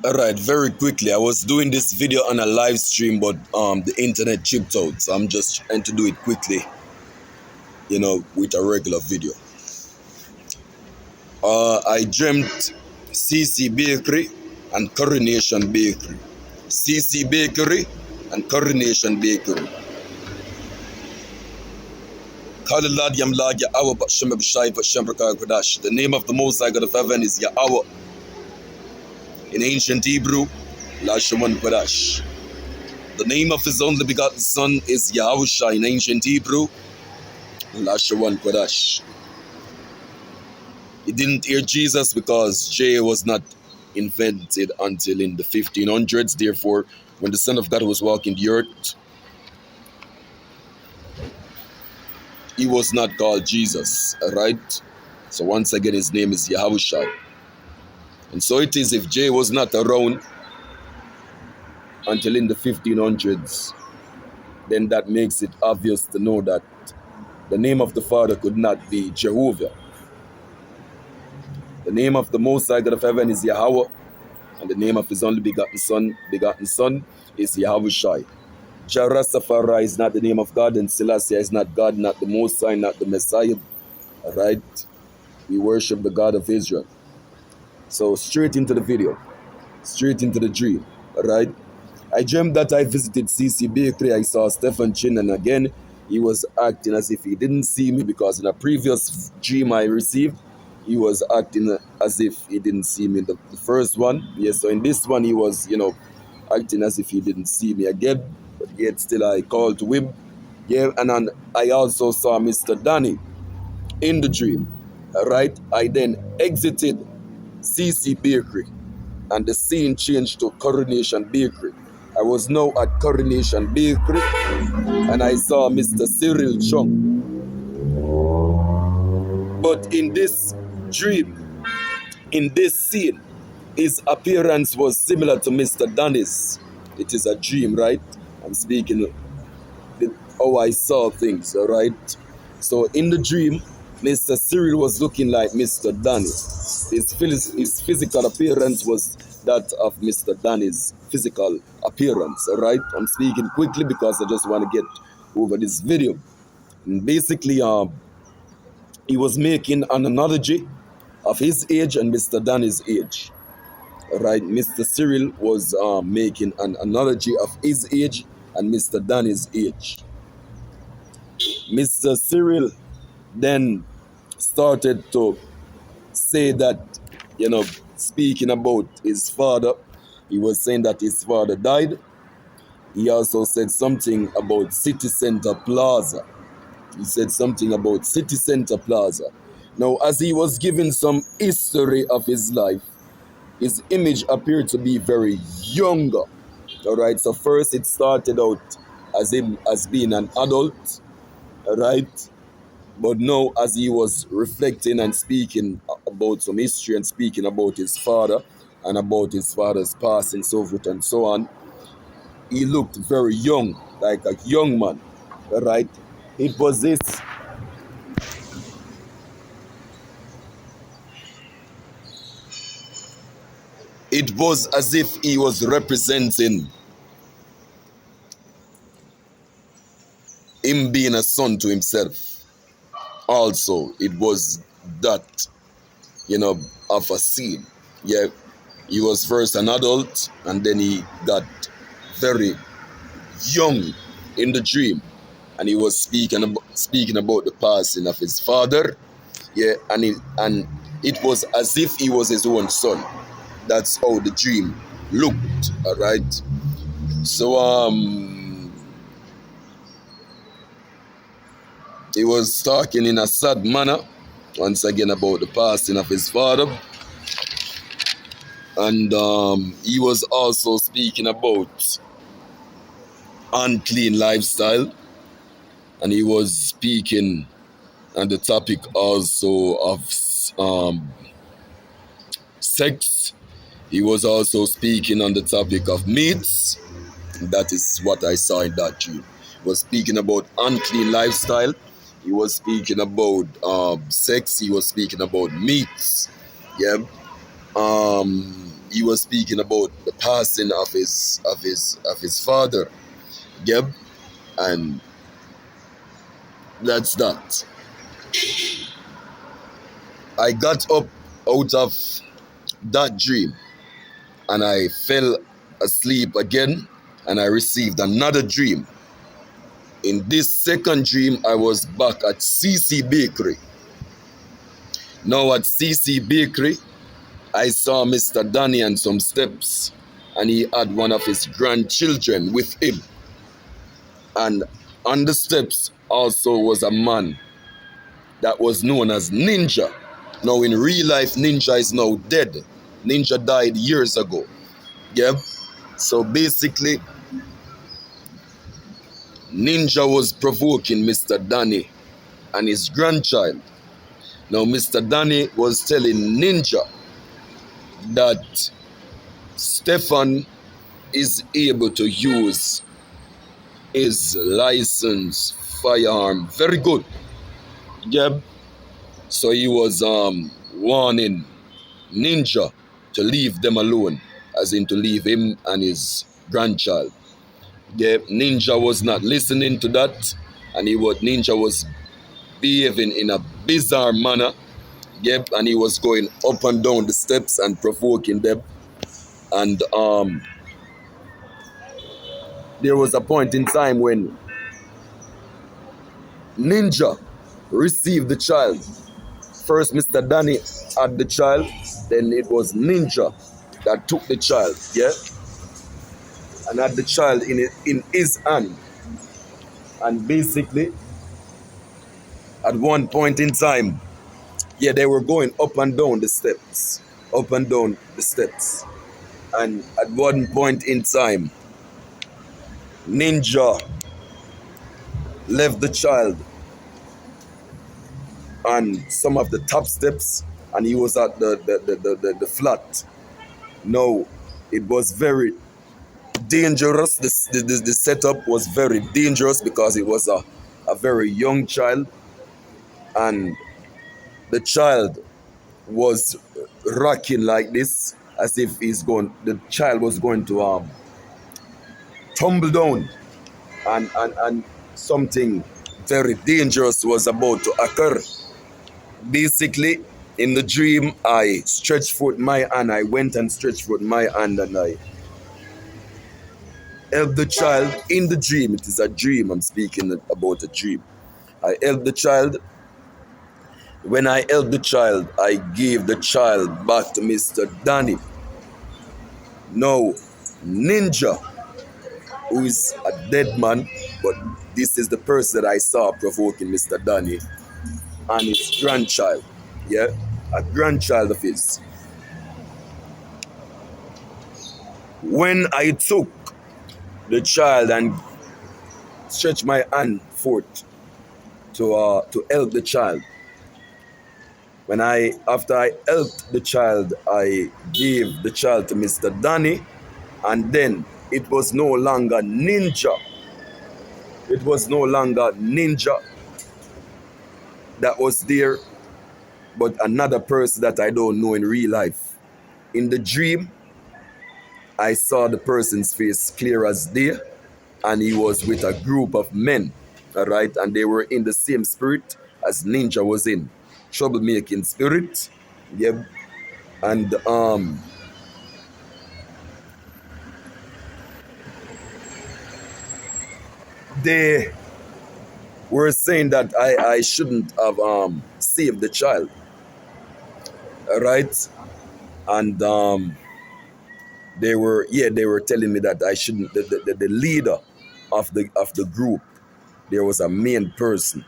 Alright, very quickly. I was doing this video on a live stream, but the internet chipped out, so I'm just trying to do it quickly, with a regular video. I dreamt CC Bakery and Coronation Bakery. CC Bakery and Coronation Bakery. The name of the Most High God of Heaven is Yahweh. In ancient Hebrew, Lashawan Kodash. The name of his only begotten son is Yahushua in ancient Hebrew, Lashawan Kodash. He didn't hear Jesus because J was not invented until in the 1500s. Therefore, when the Son of God was walking the earth, he was not called Jesus, alright? So once again, his name is Yahushua. And so it is, if J was not around until in the 1500s, then that makes it obvious to know that the name of the Father could not be Jehovah. The name of the Most High God of Heaven is Yahweh, and the name of his only begotten Son is Yahushai. Jah Rastafari is not the name of God, and Selassie is not God, not the Most High, not the Messiah. Alright? We worship the God of Israel. So straight into the video, straight into the dream. Alright? I dreamt that I visited CC Bakery. I saw STEPHAN Chin, and again, he was acting as if he didn't see me, because in a previous dream I received, he was acting as if he didn't see me in the first one. Yes, so in this one, he was, acting as if he didn't see me again. But yet still I called to him. Yeah, and then I also saw MR.DANNY in the dream. Alright, I then exited CC Bakery, and the scene changed to Coronation Bakery. I was now at Coronation Bakery, and I saw Mr. Cyril Chung. But in this dream, in this scene, his appearance was similar to MR.DANNY's. It is a dream, right? I'm speaking how I saw things, all right? So in the dream, Mr. Cyril was looking like MR.DANNY. His physical appearance was that of MR.DANNY's physical appearance, all right? I'm speaking quickly because I just want to get over this video. And basically, he was making an analogy of his age and MR.DANNY's age. Right, Mr. Cyril was making an analogy of his age and MR.DANNY's age. Mr. Cyril then started to say that, speaking about his father, he was saying that his father died. He also said something about City Center Plaza. He said something about City Center Plaza. Now, as he was giving some history of his life, his image appeared to be very younger. All right, so first it started out as him as being an adult, all right, but now as he was reflecting and speaking about some history and speaking about his father and about his father's past and so forth and so on, he looked very young, like a young man, all right. It was this. It was as if he was representing him being a son to himself. Also, it was that, of a scene. Yeah, he was first an adult, and then he got very young in the dream, and he was speaking about the passing of his father. Yeah, and it was as if he was his own son. That's how the dream looked, all right? So, he was talking in a sad manner, once again, about the passing of his father. And he was also speaking about unclean lifestyle. And he was speaking on the topic also of sex. He was also speaking on the topic of meats. That is what I saw in that dream. He was speaking about unclean lifestyle. He was speaking about sex. He was speaking about meats. Yeah. he was speaking about the passing of his father, Geb, and that's that. I got up out of that dream and I fell asleep again, and I received another dream. In this second dream, I was back at CC Bakery. Now at CC Bakery, I saw Mr. Danny and some steps, and he had one of his grandchildren with him. And on the steps also was a man that was known as Ninja. Now in real life, Ninja is now dead. Ninja died years ago. Yep. So basically, Ninja was provoking Mr. Danny and his grandchild. Now Mr. Danny was telling Ninja that Stephan is able to use his licensed firearm very good. Yep. So he was warning Ninja to leave them alone, as in to leave him and his grandchild. Yeah, Ninja was not listening to that, and Ninja was behaving in a bizarre manner. Yep, and he was going up and down the steps and provoking them. And there was a point in time when Ninja received the child. First, Mr. Danny had the child, then it was Ninja that took the child, yeah, and had the child in his hand. And basically, at one point in time, yeah, they were going up and down the steps, up and down the steps. And at one point in time, Ninja left the child on some of the top steps, and he was at the flat. No, it was very dangerous. The setup was very dangerous because it was a very young child, and the child was rocking like this, as if the child was going to tumble down, and something very dangerous was about to occur. Basically, in the dream, I stretched forth my hand. I went and stretched forth my hand, and I helped the child in the dream. It is a dream. I'm speaking about a dream. I helped the child. When I helped the child, I gave the child back to Mr. Danny. Now, Ninja, who is a dead man, but this is the person that I saw provoking Mr. Danny, and his grandchild, yeah, a grandchild of his. When I took the child and stretched my hand forth to help the child, after I helped the child, I gave the child to Mr. Danny, and then it was no longer Ninja. It was no longer Ninja that was there, but another person that I don't know in real life. In the dream, I saw the person's face clear as day, and he was with a group of men, all right, and they were in the same spirit as Ninja was in, troublemaking spirit, yeah, and they were saying that I shouldn't have saved the child, all right, and they were telling me that I shouldn't. The leader of the group, there was a main person.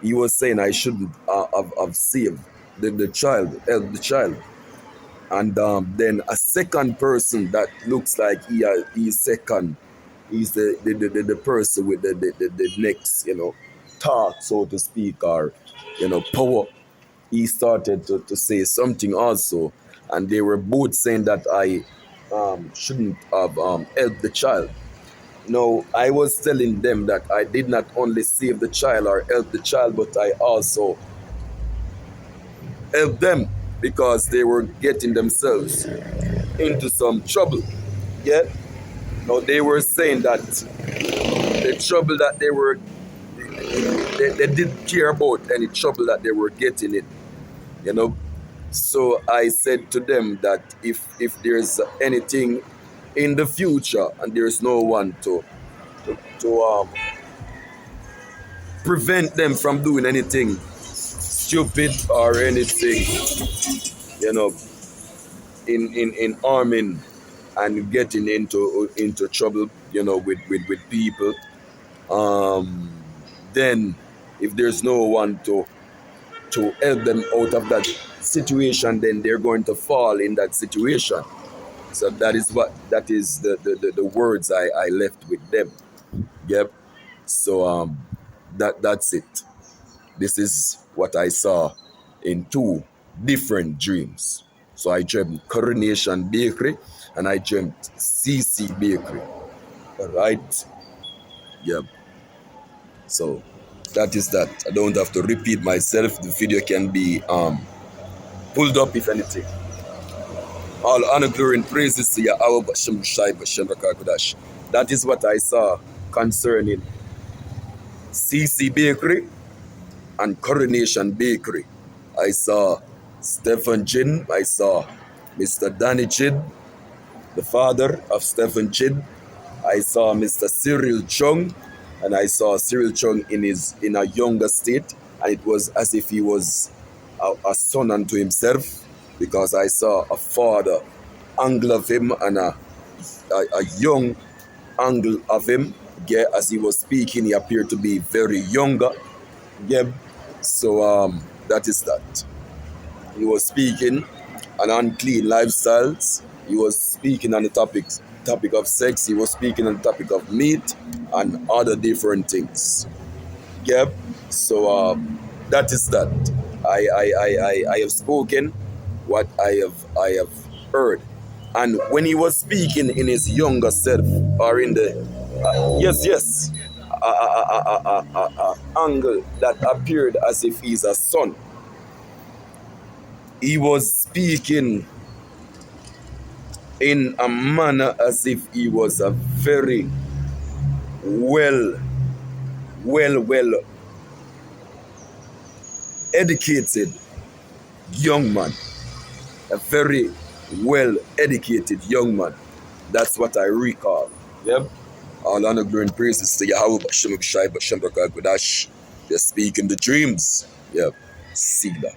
He was saying I shouldn't have saved the child, helped the child, and then a second person that looks like he's second. He's the person with the next, talk, so to speak, or power. He started to say something also, and they were both saying that I shouldn't have helped the child. No, I was telling them that I did not only save the child or help the child, but I also helped them, because they were getting themselves into some trouble. Yeah. Now they were saying that the trouble that they didn't care about any trouble that they were getting in, you know. So I said to them that if there's anything in the future and there's no one to prevent them from doing anything stupid or anything, you know, in harming and getting into trouble, you know, with people, then if there's no one to help them out of that situation, then they're going to fall in that situation. So that is the words I left with them. Yep. So that's it. This is what I saw in two different dreams. So I dreamt Coronation Bakery and I dreamt CC Bakery. All right. Yep. So that is that. I don't have to repeat myself. The video can be pulled up if anything. All honor, glory, and praises to Yahweh Bashem Shai Bashem Rakakodash. That is what I saw concerning CC Bakery and Coronation Bakery. I saw Stephan Chin. I saw Mr. Danny Chin, the father of Stephan Chin. I saw Mr. Cyril Chung, and I saw Cyril Chung in a younger state, and it was as if he was a son unto himself, because I saw a father angle of him and a young angle of him. Yeah, as he was speaking, he appeared to be very younger. Yeah, so that is that. He was speaking on unclean lifestyles. He was speaking on the topic of sex. He was speaking on the topic of meat and other different things. Yep. So that is that. I have spoken what I have heard. And when he was speaking in his younger self, or in the angle that appeared as if he's a son, he was speaking in a manner as if he was a very well educated young man. A very well educated young man. That's what I recall. Yep. All honor, glory, and praises to Yahweh Bashem Shai Bashem Rakakodash. They're speaking the dreams. Yep. See that.